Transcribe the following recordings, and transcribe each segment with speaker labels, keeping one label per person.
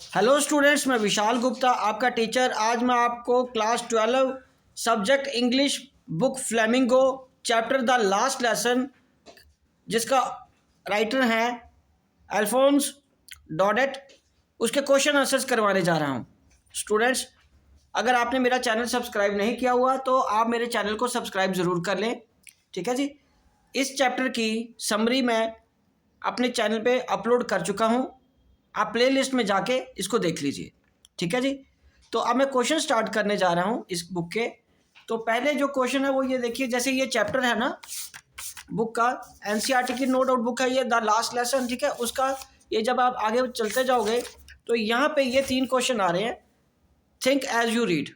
Speaker 1: Hello students, मैं विशाल गुप्ता आपका teacher. आज मैं आपको class 12 subject English book flamingo chapter the last lesson, जिसका राइटर हैं अल्फोंस डॉडेट, उसके क्वेश्चन आंसर्स करवाने जा रहा हूं। स्टूडेंट्स, अगर आपने मेरा चैनल सब्सक्राइब नहीं किया हुआ तो आप मेरे चैनल को सब्सक्राइब ज़रूर कर लें। ठीक है जी। इस चैप्टर की समरी मैं अपने चैनल पे अपलोड कर चुका हूं, आप प्ले लिस्ट में जाके इसको देख लीजिए। ठीक है जी। तो अब मैं क्वेश्चन स्टार्ट करने जा रहा हूँ इस बुक के। तो पहले जो क्वेश्चन है वो ये देखिए, जैसे ये चैप्टर है ना बुक का, एनसीईआरटी की नो डाउट बुक है ये, द लास्ट लेसन। ठीक है, उसका ये जब आप आगे चलते जाओगे तो यहाँ पे ये 3 क्वेश्चन आ रहे हैं। Think as you read.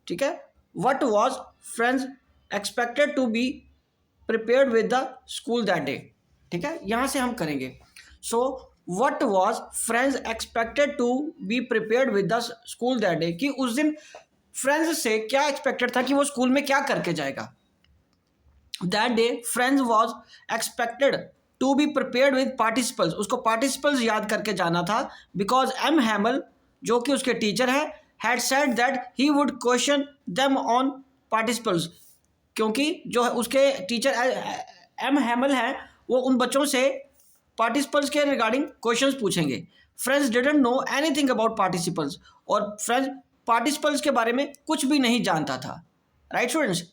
Speaker 1: ठीक है, what was Franz expected to be prepared with the school that day. ठीक है, यहाँ से हम करेंगे। So what was Franz expected to be prepared with the school that day, कि उस दिन फ्रेंड्स से क्या एक्सपेक्टेड था कि वो स्कूल में क्या करके जाएगा। That day Franz was expected to be prepared with participles, उसको पार्टिसिपल्स याद करके जाना था। बिकॉज एम हैमल, जो कि उसके टीचर है, had said that he would question them on participles, क्योंकि जो उसके टीचर एम हैमल हैं वो उन बच्चों से पार्टिसिपल्स के रिगार्डिंग क्वेश्चंस पूछेंगे। Friends didn't know anything about participles, और फ्रेंड्स पार्टिसिपल्स के बारे में कुछ भी नहीं जानता था। Right students?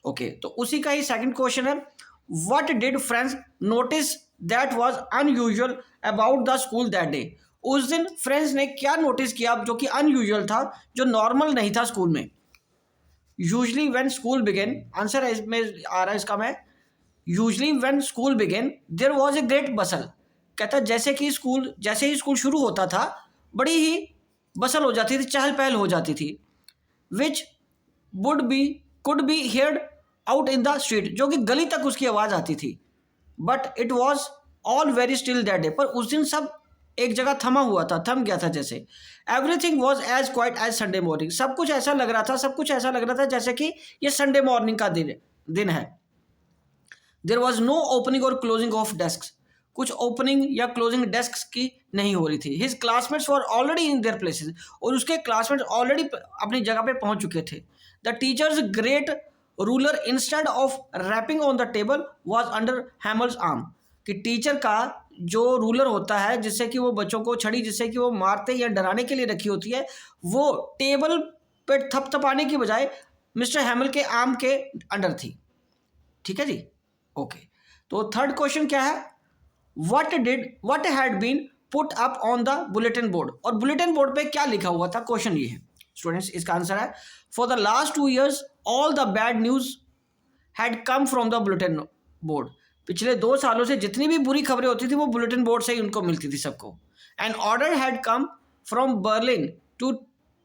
Speaker 1: ओके, तो उसी का ही सेकंड क्वेश्चन है, what did friends notice that was unusual about the school that day. उस दिन फ्रेंड्स ने क्या नोटिस किया जो कि अनयूजुअल था, जो नॉर्मल नहीं था स्कूल में। Usually when school began, answer है इसमें आ रहा है इसका मैं, usually when school began there was a great bustle. कहता जैसे ही स्कूल शुरू होता था बड़ी ही बसल हो जाती थी, चहल पहल हो जाती थी। Which could be heard out in the street, जो कि गली तक उसकी आवाज़ आती थी। But it was all very still that day, पर उस दिन सब एक जगह थमा हुआ था, थम गया था जैसे। Everything was as quiet as Sunday morning, सब कुछ ऐसा लग रहा था जैसे कि ये संडे मॉर्निंग का दिन है। देयर वॉज नो ओपनिंग और क्लोजिंग ऑफ डेस्क, कुछ ओपनिंग या क्लोजिंग डेस्क की नहीं हो रही थी। His classmates were already in their places, और उसके क्लासमेट्स ऑलरेडी अपनी जगह पे पहुंच चुके थे। The teacher's great ruler instead of rapping on the table was under Hamel's arm, कि टीचर का जो रूलर होता है जिससे कि वो बच्चों को, छड़ी जिससे कि वो मारते या डराने के लिए रखी होती है, वो टेबल पे थपथपाने की बजाय मिस्टर हैमल के आर्म के अंडर थी। ठीक है जी। ओके, तो थर्ड क्वेश्चन क्या है, what had been put up on the bulletin board, और बुलेटिन बोर्ड पे क्या लिखा हुआ था, क्वेश्चन ये है स्टूडेंट्स। इसका आंसर है, for the last 2 years all the bad news had come from the bulletin board, पिछले 2 सालों से जितनी भी बुरी खबरें होती थी वो बुलेटिन बोर्ड से ही उनको मिलती थी सबको। An order had come from Berlin to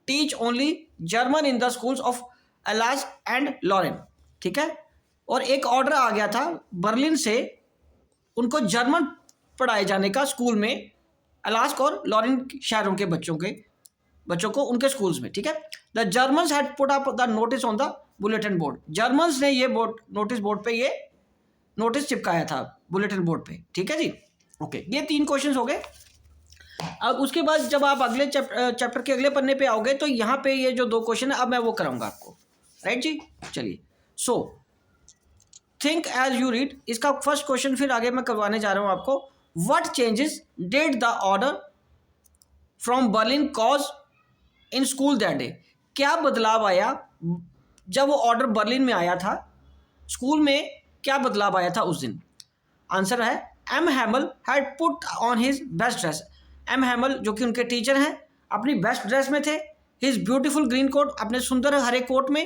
Speaker 1: teach only German in the schools of Alsace and Lorraine. ठीक है, और एक ऑर्डर आ गया था बर्लिन से उनको जर्मन पढ़ाए जाने का स्कूल में, अलास्क और लॉरेन शहरों के बच्चों को उनके स्कूल्स में। ठीक है, the Germans had put up the notice on the bulletin board, Germans ने ये नोटिस बोर्ड पे ये नोटिस चिपकाया था बुलेटिन बोर्ड पे। ठीक है जी। ओके, ये 3 क्वेश्चन हो गए। अब उसके बाद जब आप अगले चैप्टर के अगले पन्ने पे आओगे तो यहाँ पे ये जो 2 क्वेश्चन है अब मैं वो कराऊंगा आपको। राइट जी, चलिए। So think as you read, इसका फर्स्ट क्वेश्चन फिर आगे मैं करवाने जा रहा हूँ आपको। What changes did the order from Berlin cause in school that day, क्या बदलाव आया जब वो ऑर्डर बर्लिन में आया था, स्कूल में क्या बदलाव आया था उस दिन। आंसर है, M Hamel had put on his best dress. M Hamel जो कि उनके टीचर हैं अपनी बेस्ट ड्रेस में थे। हिज ब्यूटीफुल ग्रीन कोट, अपने सुंदर हरे कोट में।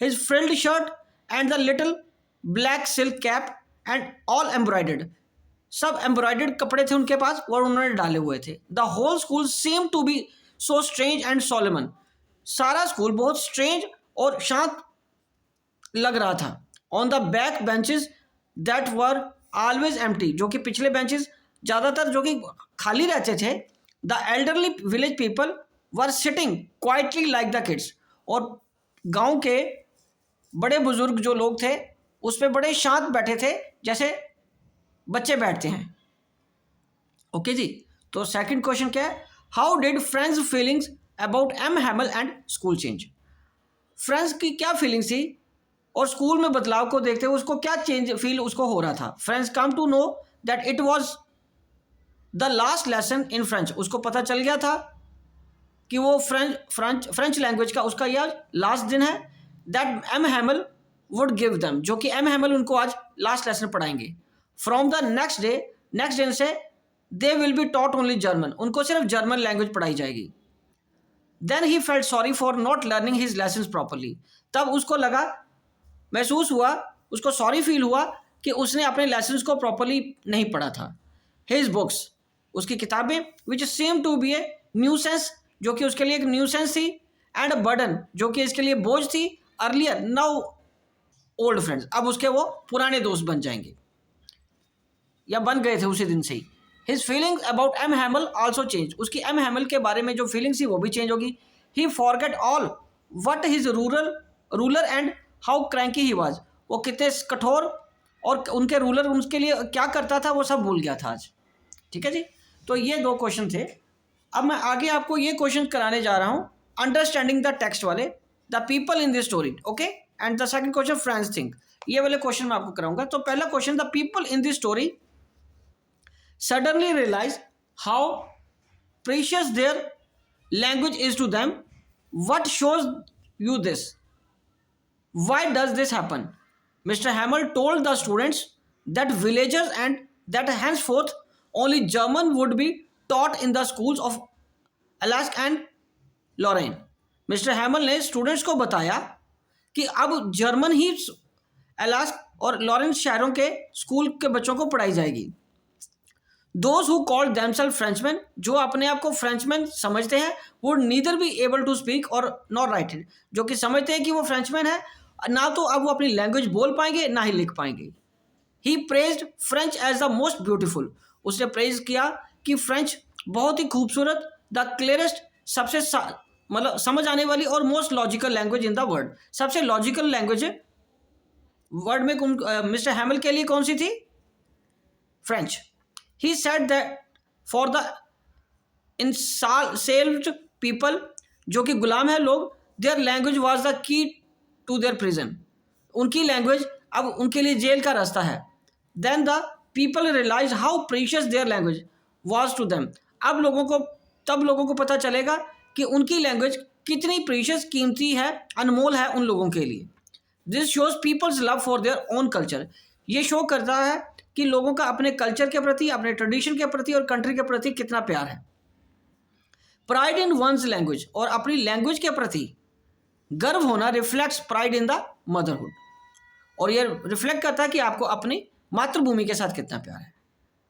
Speaker 1: His frilled shirt and the little black silk cap and all embroidered, सब एम्ब्रॉयडर्ड कपड़े थे उनके पास और उन्होंने डाले हुए थे। The whole school seemed to be so strange and solemn, सारा स्कूल बहुत स्ट्रेंज और शांत लग रहा था। On the back benches that were always empty, जो कि पिछले बेंचेस ज़्यादातर जो कि खाली रहते थे। The elderly village people were sitting quietly like the kids, और गांव के बड़े बुजुर्ग जो लोग थे उस पर बड़े शांत बैठे थे जैसे बच्चे बैठते हैं। ओके जी, तो सेकंड क्वेश्चन क्या है, how did Franz feelings about M Hamel and school change? Franz की क्या फीलिंग्स थी और स्कूल में बदलाव को देखते हुए उसको क्या चेंज फील उसको हो रहा था? Franz come to know that it was the last lesson in French. उसको पता चल गया था कि वो फ्रेंच लैंग्वेज का उसका यह लास्ट दिन है। That M Hamel would give them, जो कि एम हैमल उनको आज लास्ट लेसन पढ़ाएंगे। फ्रॉम द नेक्स्ट डे से they will be taught only German, उनको सिर्फ जर्मन लैंग्वेज पढ़ाई जाएगी। Then he felt sorry for not learning his lesson properly. तब उसको लगा, महसूस हुआ, उसको सॉरी फील हुआ कि उसने अपने लेसन्स को प्रॉपरली नहीं पढ़ा था। हिज बुक्स, उसकी किताबें, which seemed to be a nuisance, जो कि उसके लिए एक न्यूसेंस थी, एंड अ बर्डन, जो कि इसके लिए बोझ थी। अर्लियर नाउ ओल्ड फ्रेंड्स, अब उसके वो पुराने दोस्त बन जाएंगे या बन गए थे उसी दिन से ही। His feelings about M Hamel also changed, उसकी एम हैमल के बारे में जो फीलिंग्स थी वो भी चेंज होगी। He forgot all what his ruler and how cranky he was, वो कितने कठोर और उनके रूलर उनके लिए क्या करता था वो सब भूल गया था आज। ठीक है जी, तो ये 2 क्वेश्चन थे। अब मैं आगे आपको ये क्वेश्चन कराने जा रहा हूँ अंडरस्टैंडिंग द टेक्स्ट वाले, the people in this story, okay, and the second question friends think. ये वाले क्वेश्चन मैं आपको कराऊंगा। तो पहला question, the people in this story suddenly realize how precious their language is to them. What shows you this? Why does this happen? Mr. Hamel told the students that villagers and that henceforth only German would be taught in the schools of Alaska and Lorraine. Mr. Hamel ने students को बताया कि अब German ही Alaska और Lawrence शहरों के school के बच्चों को पढ़ाई जाएगी। Those who called themselves Frenchmen, जो अपने आप को फ्रेंचमैन समझते हैं, would neither be able to speak or nor write it, जो कि समझते हैं कि वो फ्रेंचमैन है, ना तो अब वो अपनी लैंग्वेज बोल पाएंगे ना ही लिख पाएंगे। He praised French as the most beautiful, उसने प्रेज किया कि फ्रेंच बहुत ही खूबसूरत, द क्लियरेस्ट, सबसे मतलब समझ आने वाली और most logical language in the world, सबसे लॉजिकल लैंग्वेज वर्ल्ड में मिस्टर हैमल के लिए कौन सी थी? French. He said that for the enslaved people, जो कि गुलाम है लोग, their language was the key to their prison, उनकी लैंग्वेज अब उनके लिए जेल का रास्ता है। Then the people realized how precious their language was to them, अब तब लोगों को पता चलेगा कि उनकी लैंग्वेज कितनी प्रीशियस, कीमती है, अनमोल है उन लोगों के लिए। This shows people's love for their own culture, ये शो करता है कि लोगों का अपने कल्चर के प्रति, अपने ट्रेडिशन के प्रति और कंट्री के प्रति कितना प्यार है। प्राइड इन वंस लैंग्वेज, और अपनी लैंग्वेज के प्रति गर्व होना reflects pride in the motherhood, और ये रिफ्लेक्ट करता है कि आपको अपनी मातृभूमि के साथ कितना प्यार है।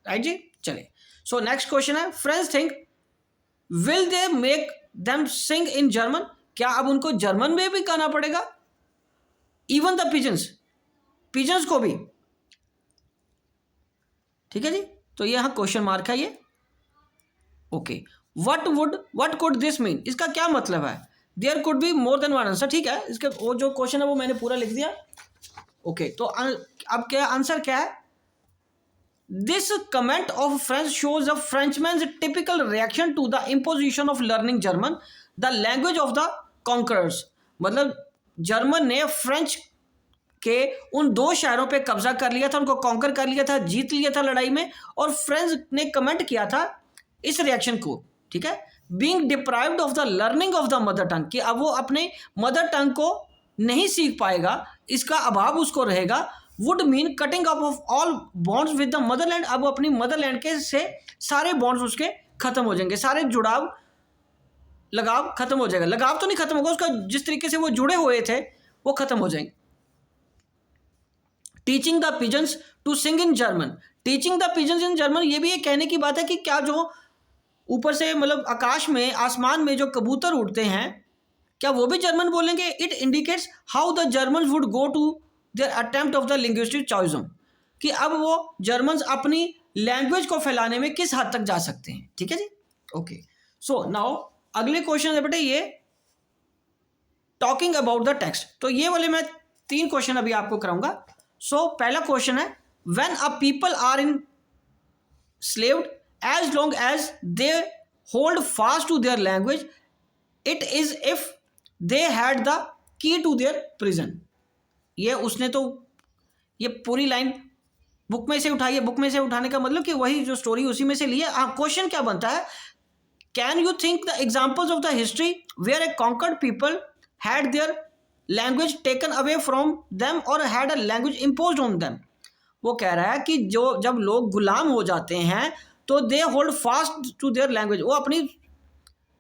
Speaker 1: राइट जी, चलिए। सो नेक्स्ट क्वेश्चन है, Franz think will they make them sing in German, क्या अब उनको जर्मन में भी गाना पड़ेगा? इवन द पिजन्स को भी। ठीक है जी, तो ये यहाँ क्वेश्चन मार्क है ये। Okay, what could this mean, इसका क्या मतलब है? There could be more than one answer. ठीक है, इसका वो जो क्वेश्चन है वो मैंने पूरा लिख दिया। ओके, तो अब क्या आंसर क्या है? This comment of French shows a Frenchman's typical reaction to the imposition of learning German, the language of the conquerors, मतलब जर्मन ने फ्रेंच के उन 2 शहरों पे कब्जा कर लिया था, उनको कॉन्कर कर लिया था, जीत लिया था लड़ाई में, और फ्रेंच ने कमेंट किया था इस रिएक्शन को। ठीक है, being deprived of the learning of the mother tongue, कि अब वो अपने मदर टंग को नहीं सीख पाएगा, इसका अभाव उसको रहेगा। Would mean cutting up of all bonds with the Motherland, अब अपनी मदरलैंड के से सारे बॉन्ड्स उसके खत्म हो जाएंगे, सारे लगाव खत्म हो जाएगा। लगाव तो नहीं खत्म होगा, उसका जिस तरीके से वो जुड़े हुए थे वो खत्म हो जाएंगे। Teaching the pigeons to sing in German, teaching the pigeons in German, ये भी एक कहने की बात है कि क्या जो ऊपर से मतलब आकाश में, आसमान में जो कबूतर उड़ते हैं, क्या वो भी जर्मन बोलेंगे? It indicates how the Germans would go to their attempt of the linguistic chauvinism, कि अब वो जर्मन्स अपनी लैंग्वेज को फैलाने में किस हद तक जा सकते हैं। ठीक है जी, ओके। सो नाउ अगले क्वेश्चन है बेटे ये टॉकिंग अबाउट द टेक्स्ट। तो ये वाले मैं 3 क्वेश्चन अभी आपको कराऊंगा। सो पहला क्वेश्चन है, when a people are enslaved as long as they hold fast to their language, it is if they had the key to their prison. ये उसने तो ये पूरी लाइन बुक में से उठाई है। बुक में से उठाने का मतलब कि वही जो स्टोरी उसी में से ली है। क्वेश्चन क्या बनता है, can you think the examples of the history where a conquered people had their language taken away from them और had a language imposed on them. वो कह रहा है कि जो जब लोग गुलाम हो जाते हैं तो they hold fast to their language, वो अपनी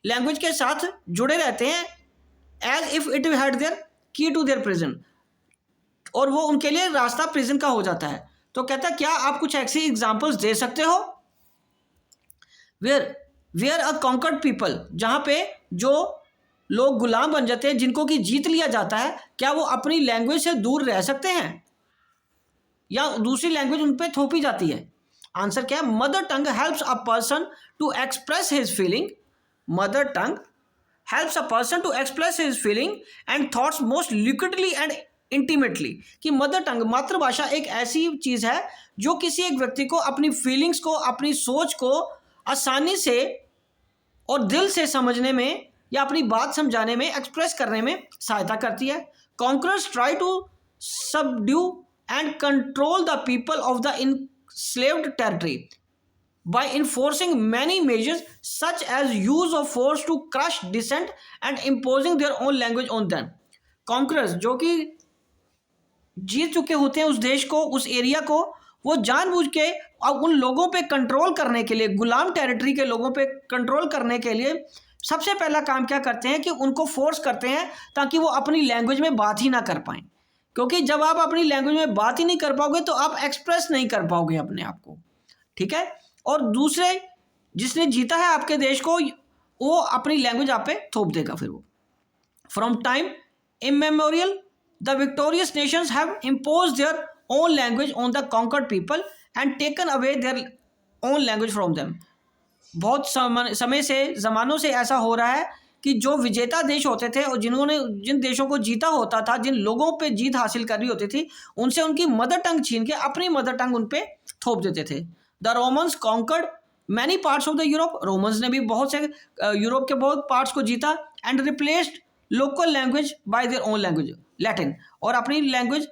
Speaker 1: लैंग्वेज के साथ जुड़े रहते हैं, as if it had their key to their prison, और वो उनके लिए रास्ता प्रिजन का हो जाता है। तो कहता है क्या आप कुछ ऐसी एग्जांपल्स दे सकते हो वेयर अ कॉन्कर्ड पीपल, जहाँ पे जो लोग गुलाम बन जाते हैं, जिनको कि जीत लिया जाता है, क्या वो अपनी लैंग्वेज से दूर रह सकते हैं या दूसरी लैंग्वेज उन पर थोपी जाती है? आंसर क्या है, mother tongue helps a person to express his feeling, mother tongue helps a person to express his feeling and thoughts most liquidly and intimately. कि मदर टंग, मातृभाषा एक ऐसी चीज़ है जो किसी एक व्यक्ति को अपनी फीलिंग्स को, अपनी सोच को आसानी से और दिल से समझने में या अपनी बात समझाने में, एक्सप्रेस करने में सहायता करती है। Conquerors try to subdue and control the people of the enslaved territory by enforcing many measures such as use of force to crush dissent and imposing their own language on them. Conquerors जो कि जीत चुके होते हैं उस देश को, उस area को, वो जानबूझ के अब उन लोगों पे कंट्रोल करने के लिए, गुलाम टेरिटरी के लोगों पे कंट्रोल करने के लिए सबसे पहला काम क्या करते हैं कि उनको फोर्स करते हैं ताकि वो अपनी लैंग्वेज में बात ही ना कर पाएं। क्योंकि जब आप अपनी लैंग्वेज में बात ही नहीं कर पाओगे तो आप एक्सप्रेस नहीं कर पाओगे अपने आप को, ठीक है। और दूसरे जिसने जीता है आपके देश को, वो अपनी लैंग्वेज आप पे थोप देगा फिर वो। From time immemorial the victorious nations have imposed their own language on the conquered people and taken away their own language from them. बहुत समय से, ज़मानों से ऐसा हो रहा है कि जो विजेता देश होते थे और जिन देशों को जीता होता था, जिन लोगों पे जीत हासिल करनी होती थी, उनसे उनकी मदर टंग छीन के अपनी मदर टंग उन पे थोप देते थे। The Romans conquered many parts of the Europe, Romans ने भी बहुत से यूरोप के बहुत पार्ट्स को जीता and replaced local language by there own language Latin, और अपनी लैंग्वेज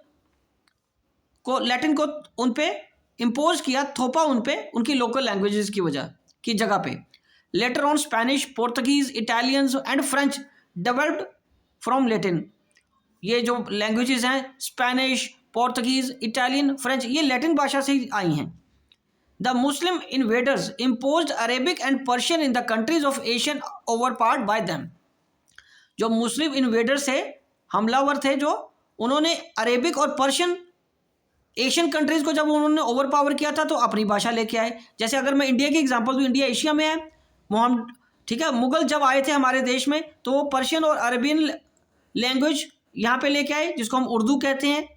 Speaker 1: को, लैटिन को उन पे इम्पोज किया, थोपा उन पे उनकी लोकल लैंग्वेजेस की वजह की जगह पे। Later on, Spanish, Portuguese, Italians and French developed from Latin. ये जो लैंग्वेजेस हैं, स्पेनिश, पोर्तुगीज, इटालियन, फ्रेंच, ये लैटिन भाषा से ही आई हैं। The Muslim invaders imposed Arabic and Persian in the countries of Asian over powered by them. जो मुस्लिम invaders थे, हमलावर थे, जो उन्होंने अरेबिक और पर्शियन एशियन कंट्रीज को जब उन्होंने ओवर पावर किया था तो अपनी भाषा लेके आए। जैसे अगर मैं इंडिया की एग्जांपल दूँ, इंडिया एशिया में है, मोहम्मद, ठीक है, मुगल जब आए थे हमारे देश में तो वो पर्शियन और अरबियन लैंग्वेज यहाँ पे लेके आए, जिसको हम उर्दू कहते हैं,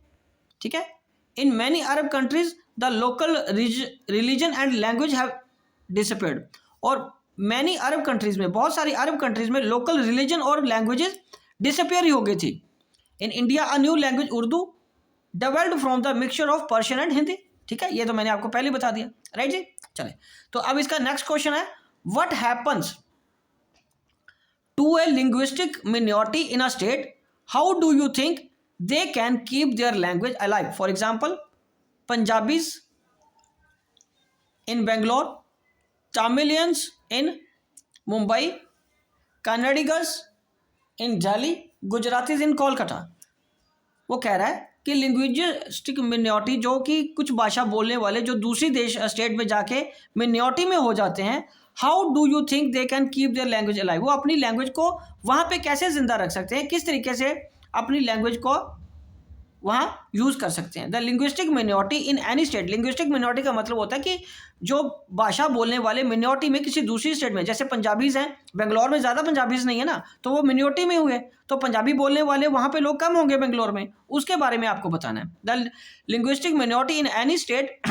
Speaker 1: ठीक है। In many Arab countries the local religion and language have disappeared, और मैनी अरब कंट्रीज में, बहुत सारी अरब कंट्रीज में लोकल रिलीजन और लैंग्वेजेस डिसअपीयर ही हो गई थी। In India a new language Urdu developed from the mixture of Persian and Hindi, ठीक है, ये तो मैंने आपको पहले बता दिया, राइट जी। चले, तो अब इसका नेक्स्ट क्वेश्चन है, what happens to a linguistic minority in a state? How do you think they can keep their language alive? For example, Punjabis in Bangalore, Tamilians in Mumbai, Kannadigas in Delhi, Gujaratis in Kolkata. वो कह रहा है कि linguistic minority, जो कि कुछ भाषा बोलने वाले जो दूसरी देश स्टेट में जाके मिनॉरिटी में हो जाते हैं, how do you think they can keep their language alive? वो अपनी लैंग्वेज को वहाँ पे कैसे ज़िंदा रख सकते हैं, किस तरीके से अपनी लैंग्वेज को वहाँ यूज़ कर सकते हैं। The linguistic minority in any state, linguistic minority का मतलब होता है कि जो भाषा बोलने वाले मिनॉरिटी में किसी दूसरी स्टेट में, जैसे पंजाबीज़ हैं, बेंगलोर में ज़्यादा पंजाबीज़ नहीं है ना, तो वो मिनॉरिटी में हुए, तो पंजाबी बोलने वाले वहाँ पे लोग कम होंगे बेंगलोर में, उसके बारे में आपको बताना है। The linguistic minority in any state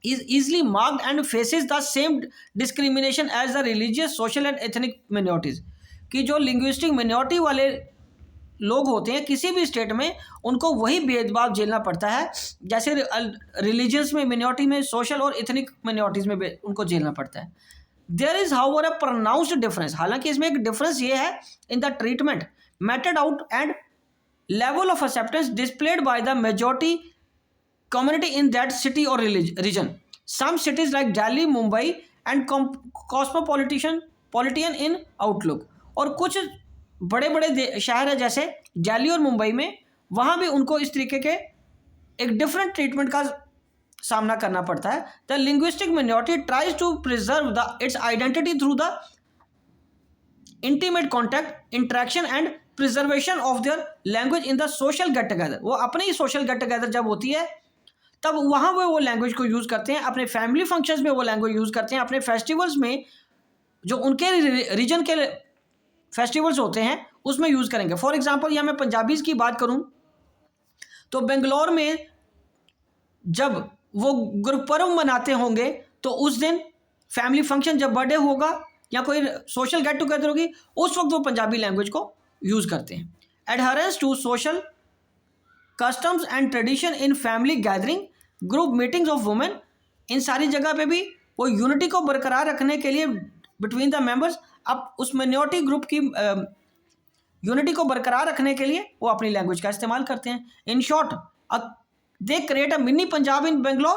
Speaker 1: is easily marked and faces the same discrimination as the religious, social and ethnic minorities. कि जो लिंग्विस्टिक मिनॉरिटी वाले लोग होते हैं किसी भी स्टेट में, उनको वही भेदभाव झेलना पड़ता है जैसे रिलीजियंस में मिनॉरिटी में, सोशल और एथनिक मिनॉरिटीज़ में उनको झेलना पड़ता है। There is however a pronounced difference, हालांकि इसमें एक डिफरेंस ये है in the treatment, method out and level of acceptance displayed by the majority community in that city or region. Some cities like Delhi, Mumbai and cosmopolitan in outlook. और कुछ बड़े बड़े शहर है जैसे दिल्ली और मुंबई में, वहाँ भी उनको इस तरीके के एक डिफरेंट ट्रीटमेंट का सामना करना पड़ता है. The linguistic minority tries to preserve the its identity through the intimate contact, interaction and preservation of their language in the social get together. वो अपने ही सोशल गेट टुगेदर जब होती है तब वहाँ वो लैंग्वेज को यूज़ करते हैं, अपने फैमिली फंक्शंस में वो लैंग्वेज यूज़ करते हैं, अपने फेस्टिवल्स में जो उनके रीजन के फेस्टिवल्स होते हैं उसमें यूज़ करेंगे. फॉर एग्जांपल या मैं पंजाबीज़ की बात करूँ तो बेंगलोर में जब वो गुरपर्व मनाते होंगे तो उस दिन फैमिली फंक्शन, जब बर्थडे होगा या कोई सोशल गेट टुगेदर होगी, उस वक्त वो पंजाबी लैंग्वेज को यूज़ करते हैं. Adherence to social customs and tradition in family gathering, group meetings of women, in सारी जगह पे भी वो यूनिटी को बरकरार रखने के लिए बिटवीन द मेंबर्स, अब उस मिनॉरिटी ग्रुप की यूनिटी को बरकरार रखने के लिए वो अपनी लैंग्वेज का इस्तेमाल करते हैं. In short they create a mini Punjab in Bangalore,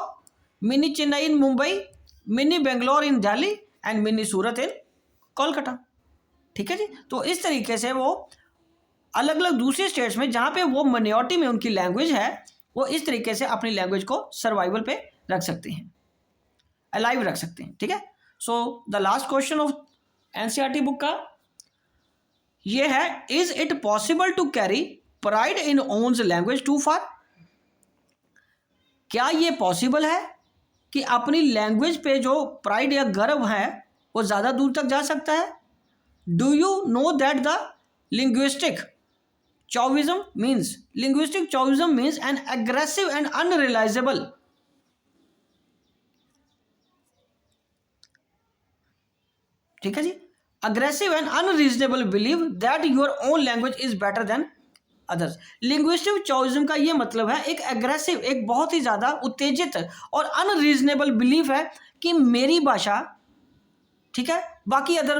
Speaker 1: mini Chennai in Mumbai, mini Bangalore in Delhi and mini Surat in Kolkata. ठीक है जी. तो इस तरीके से वो अलग अलग दूसरे स्टेट्स में जहाँ पे वो माइनॉरिटी में उनकी लैंग्वेज है, वो इस तरीके से अपनी लैंग्वेज को सर्वाइवल पे रख सकते हैं, अलाइव रख सकते हैं. ठीक है. So the last question of NCERT book का ये है, is it possible to carry pride in one's language too far? क्या ये पॉसिबल है कि अपनी लैंग्वेज पे जो प्राइड या गर्व है वो ज़्यादा दूर तक जा सकता है? Do you know that the linguistic chauvinism means an aggressive and unrealizable, ठीक है जी, aggressive and unreasonable belief that your own language is better than others. Linguistic chauvinism का ये मतलब है एक एग्रेसिव, एक बहुत ही ज़्यादा उत्तेजित और अनरीजनेबल बिलीफ है कि मेरी भाषा, ठीक है, बाकी अदर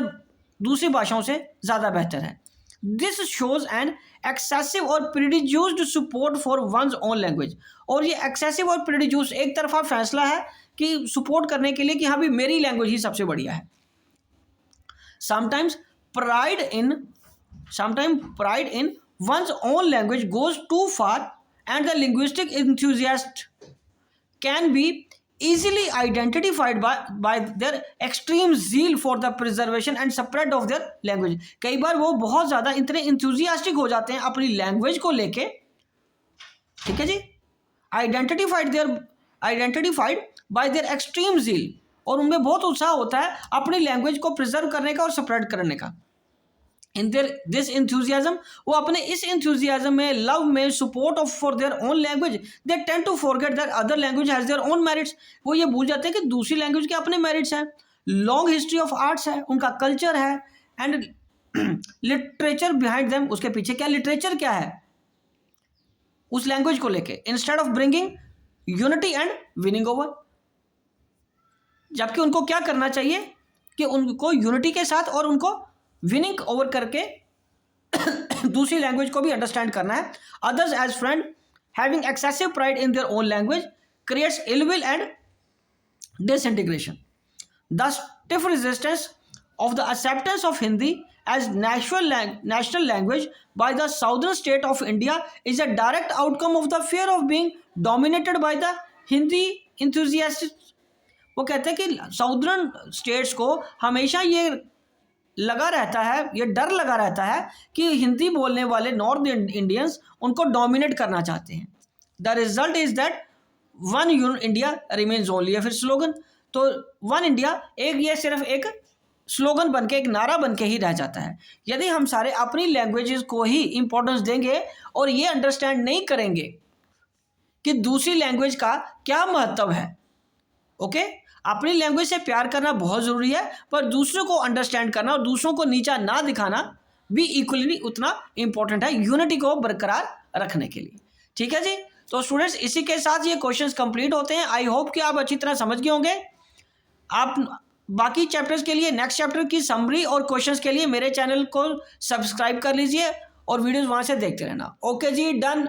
Speaker 1: दूसरी भाषाओं से ज़्यादा बेहतर है. दिस शोज एन एक्सेसिव और prejudiced support for one's own language. और ये एक्सेसिव और प्रीडिज्यूस्ड एक तरफा फैसला है कि सपोर्ट करने के लिए कि हाँ भी मेरी लैंग्वेज ही सबसे बढ़िया है. Sometimes pride in one's own language goes too far and the linguistic enthusiast can be easily identified by their extreme zeal for the preservation and spread of their language. कई बार वो बहुत ज़्यादा इतने enthusiastic हो जाते हैं अपनी लैंग्वेज को लेके, ठीक है जी, identified by their extreme zeal, और उनमें बहुत उत्साह होता है अपनी लैंग्वेज को प्रिजर्व करने का और स्प्रेड करने का. इन दिस इंथ्यूजियाज्म, वो अपने इस इंथ्यूजियाज्म में, लव में, support of for their own language, they tend to forget that other language has their own merits. वो ये भूल जाते हैं कि दूसरी लैंग्वेज के अपने मेरिट्स हैं, लॉन्ग हिस्ट्री ऑफ आर्ट्स है, उनका कल्चर है, एंड लिटरेचर बिहाइंड देम. उसके पीछे क्या लिटरेचर क्या है उस लैंग्वेज को लेके, instead of bringing unity and winning over. जबकि उनको क्या करना चाहिए कि उनको यूनिटी के साथ और उनको विनिंग ओवर करके दूसरी लैंग्वेज को भी अंडरस्टैंड करना है. Others as friend having excessive pride in their own language creates ill will and disintegration. The stiff resistance of the acceptance of Hindi as national language by the southern state of India is a direct outcome of the fear of being dominated by the Hindi enthusiasts. वो कहते हैं कि southern states को हमेशा ये लगा रहता है, ये डर लगा रहता है कि हिंदी बोलने वाले नॉर्थ इंडियंस उनको डोमिनेट करना चाहते हैं. The result is that one India remains only. फिर स्लोगन, तो वन इंडिया एक, ये सिर्फ एक स्लोगन बन के, एक नारा बन के ही रह जाता है. यदि हम सारे अपनी लैंग्वेजेस को ही इम्पोर्टेंस देंगे और ये अंडरस्टैंड नहीं करेंगे कि दूसरी लैंग्वेज का क्या महत्व है, ओके, अपनी लैंग्वेज से प्यार करना बहुत ज़रूरी है, पर दूसरों को अंडरस्टैंड करना और दूसरों को नीचा ना दिखाना भी इक्वली उतना इम्पोर्टेंट है यूनिटी को बरकरार रखने के लिए. ठीक है जी. तो स्टूडेंट्स, इसी के साथ ये क्वेश्चंस कंप्लीट होते हैं. आई होप कि आप अच्छी तरह समझ गए होंगे. आप बाकी चैप्टर्स के लिए, नेक्स्ट चैप्टर की समरी और क्वेश्चंस के लिए मेरे चैनल को सब्सक्राइब कर लीजिए और वीडियोस वहां से देखते रहना। ओके जी, डन।